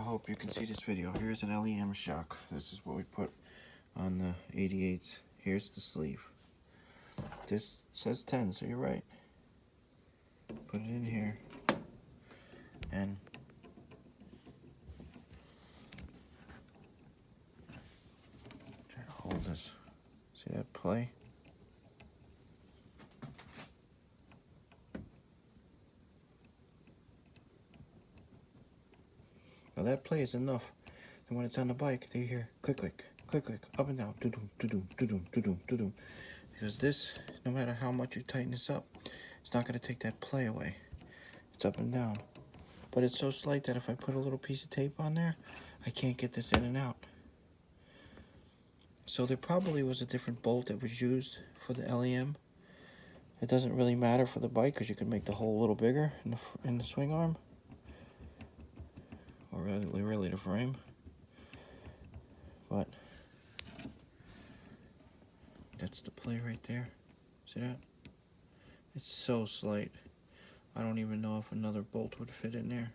I hope you can see this video. Here's an LEM shock. This is what we put on the 88s. Here's the sleeve. This says 10, so you're right. Put it in here and try to hold this. See that play? Now that play is enough. And when it's on the bike, they hear click, click, click, click, up and down, doo-doom, doo-doom, doo-doom, doo-doom, doo-doom. Because this, no matter how much you tighten this up, it's not going to take that play away. It's up and down. But it's so slight that if I put a little piece of tape on there, I can't get this in and out. So there probably was a different bolt that was used for the LEM. It doesn't really matter for the bike because you can make the hole a little bigger in the swing arm. Or really the frame. But that's the play right there. See that? It's so slight. I don't even know if another bolt would fit in there.